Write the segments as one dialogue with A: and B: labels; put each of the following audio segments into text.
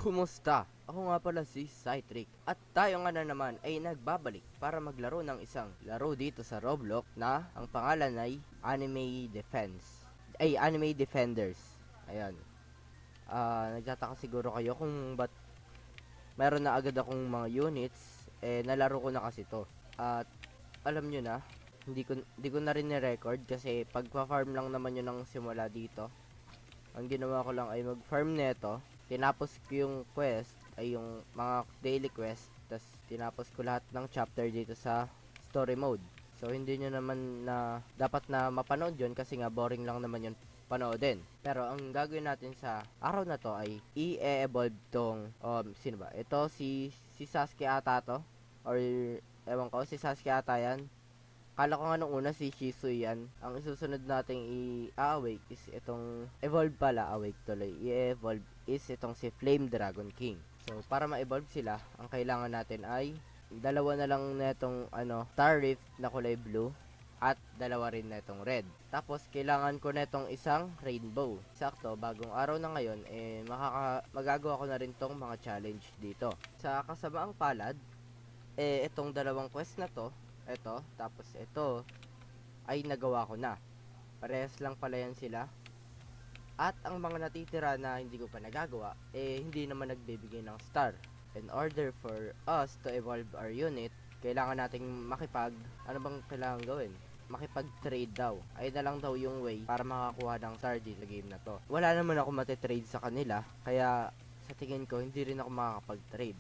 A: Kumusta? Ako nga pala si Cytric at tayo nga na naman ay nagbabalik para maglaro ng isang laro dito sa Roblox na ang pangalan ay Anime Defenders. Ayan. Nagtataka siguro kayo kung ba't meron na agad akong mga units. Nalaro ko na kasi to. At alam nyo na, hindi ko na rin ni-record kasi pagpa-farm lang naman yun ng simula dito. Ang ginawa ko lang ay mag-farm neto. Tinapos ko yung quest, ay yung mga daily quest. Tapos tinapos ko lahat ng chapter dito sa story mode. So hindi nyo naman na dapat na mapanood yun kasi nga boring lang naman yun panoodin. Pero ang gagawin natin sa araw na to ay i-evolve tong sino ba? Ito si Sasuke ata to or ewan ko, si Sasuke ata yan. Kala ko nga nung una si Shisui yan. Ang isusunod nating i-awake is itong evolve pala, awake tuloy. I-evolve is itong si Flame Dragon King. So para ma-evolve sila, ang kailangan natin ay dalawa na lang netong Star Rift na kulay blue at dalawa rin netong red. Tapos kailangan ko netong isang rainbow. Sakto, bagong araw na ngayon magagawa ko na rin tong mga challenge dito. Sa kasamaang palad, itong dalawang quest na to, tapos ito ay nagawa ko na. Parehas lang pala yan sila. At ang mga natitira na hindi ko pa nagagawa, hindi naman nagbibigay ng star. In order for us to evolve our unit, kailangan nating ano bang kailangan gawin? Makipag-trade daw. Ay na lang daw yung way para makakuha ng star dito sa game na to. Wala naman ako matitrade sa kanila, kaya sa tingin ko hindi rin ako makakapag-trade.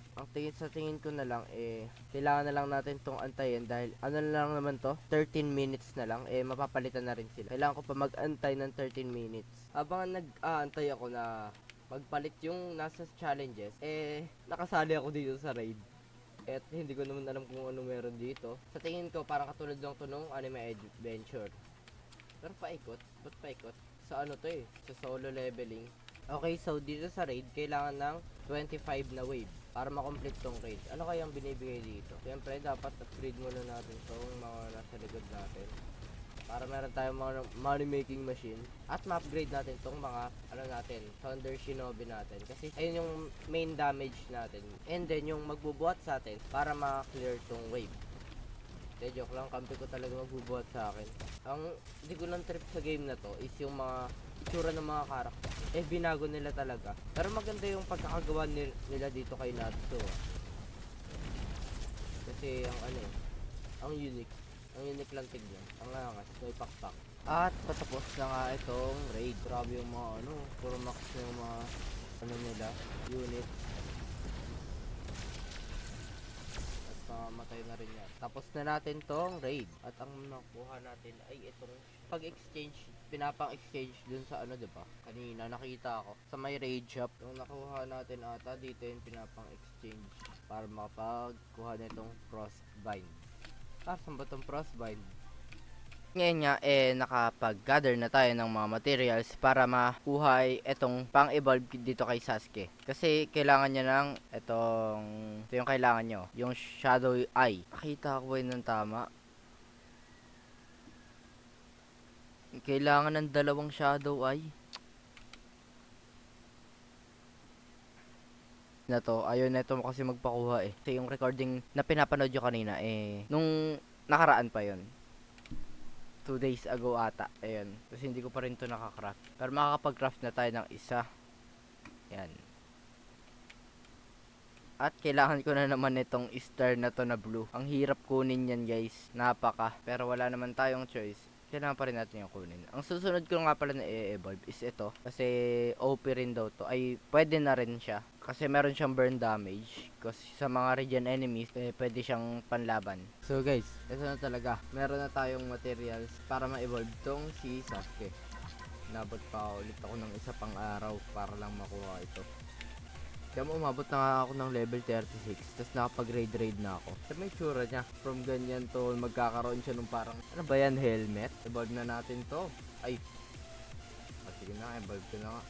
A: Sa tingin ko na lang kailangan na lang natin tong antayin dahil ano na lang naman to, 13 minutes na lang mapapalitan na rin sila. Kailangan ko pa mag-antay ng 13 minutes. Habang nag-aantay ako na magpalit yung nasa challenges, nakasali ako dito sa raid. At hindi ko naman alam kung ano meron dito. Sa tingin ko parang katulad lang to nung Anime Adventure. Pero paikot, ba't paikot? Sa ano to sa solo leveling. Okay, so dito sa raid, kailangan ng 25 na wave para makomplete tong raid. Ano kayang binibigay dito? Siyempre, dapat upgrade muna natin tong mga nasa likod natin. Para meron tayong mga money making machine. At ma-upgrade natin tong mga, Thunder Shinobi natin. Kasi ayun yung main damage natin. And then, yung magbubuhat sa atin para ma-clear tong wave. Joke lang, kampi ko talaga magbubuhat sa akin. Ang hindi ko lang trip sa game na to is yung mga itsura ng mga karakter. Binago nila talaga. Pero maganda yung pagkakagawa nila dito kay Natsu. Kasi ang unique. Ang unique lang tignan. Ang angas, may pakpak. At patapos na nga itong raid. Grabe yung mga puro max na yung mga nila, unit. Matay na rin yan. Tapos na natin tong raid. At ang nakuha natin ay itong pag-exchange. Pinapang-exchange dun sa diba? Kanina nakita ako sa may raid shop. Yung nakuha natin ata dito yung pinapang-exchange para makapagkuha na itong frostbind. Saan ba itong frostbind? Ngayon nga nakapag-gather na tayo ng mga materials para makuha itong pang-evolve dito kay Sasuke. Kasi kailangan niya ng ito yung kailangan nyo, yung Shadow Eye. Nakita ko ba yun ng tama? Kailangan ng dalawang Shadow Eye. Na to, ayun na ito kasi magpakuha Kasi yung recording na pinapanood nyo kanina nung nakaraan pa yon 2 days ago ata. Ayun. Kasi hindi ko pa rin to nakacraft. Pero makakapag-craft na tayo ng isa. Yan. At kailangan ko na naman itong star na to na blue. Ang hirap kunin yan guys. Napaka. Pero wala naman tayong choice. Kailangan pa rin natin yung kunin. Ang susunod ko nga pala na i-evolve is ito. Kasi OP rin daw to. Ay pwede na rin siya. Kasi meron siyang burn damage. Kasi sa mga regen enemies, pwede siyang panlaban. So guys, ito na talaga. Meron na tayong materials para ma-evolve tong si Sasuke. Nabot pa ulit ako ng isa pang araw para lang makuha ito. Kaya umabot na nga ako ng level 36. Tapos nakapag-raid na ako. Sa may tsura niya. From ganyan to, magkakaroon siya nung parang, ano ba yan, helmet? Evolve na natin to. Ay. Sige na, evolve ko na nga.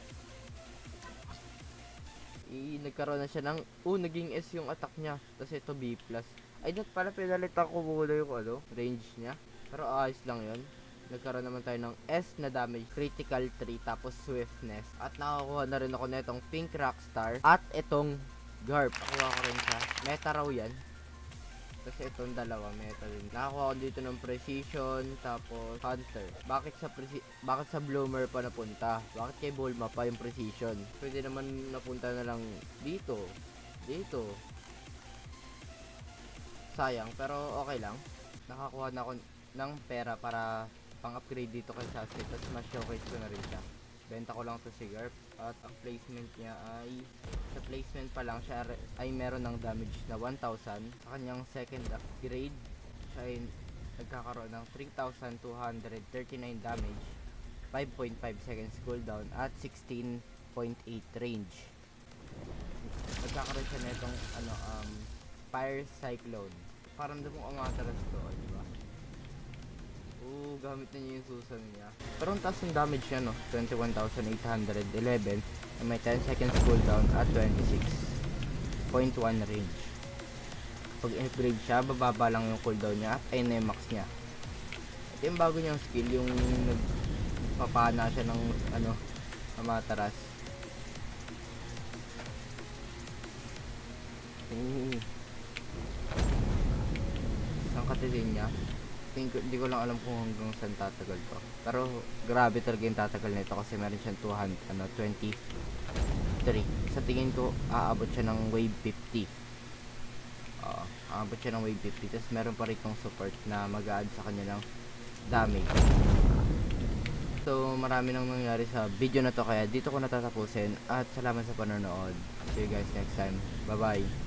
A: Nagkaroon na siya ng, naging S yung attack niya. Tapos ito B+. Ay, not pala, pinalitan ko muna yung range niya. Pero ayos lang yun. nagkaroon naman tayo ng S na damage, critical 3, tapos swiftness. At nakakuha na rin ako na itong pink rockstar at itong garp. Nakuha ko rin siya. Meta raw yan. Kasi itong dalawa, meta rin. Nakakuha ko dito ng precision, tapos hunter. Bakit sa bloomer pa napunta? Bakit kay Bulma pa yung precision? Pwede naman napunta na lang dito. Dito. Sayang, pero okay lang. Nakakuha na ako ng pera para pang-upgrade dito kay Sasuke, tapos ma-showcase ko na rin siya. Benta ko lang to si Garp, at ang placement niya ay, sa placement pa lang siya ay meron ng damage na 1,000. Sa kanyang second upgrade, siya ay nagkakaroon ng 3,239 damage, 5.5 seconds cooldown, at 16.8 range. Nagkakaroon siya na itong Fire Cyclone. Parang doon kong Amaterasu to, di ba? Gamit na niya yung Susan niya. Pero ang taas ng damage niya, no? 21,811 na may 10 seconds cooldown at 26.1 range. Pag upgrade siya, bababa lang yung cooldown niya at ayun na yung max niya. Ito yung bago niyang skill, yung nagpapana siya ng Amaterasu. Isang katitin niya. Hindi ko lang alam kung hanggang saan tatagal to. Pero grabe talaga yung tatagal nito kasi meron siyang 23. Sa tingin ko aabot siya ng wave 50. Aabot siya ng wave 50. Tapos meron pa rin itong support na mag-a-add sa kanya ng damage. So marami nang nangyari sa video na to, kaya dito ko natatapusin. At salamat sa panonood. See you guys next time. Bye bye.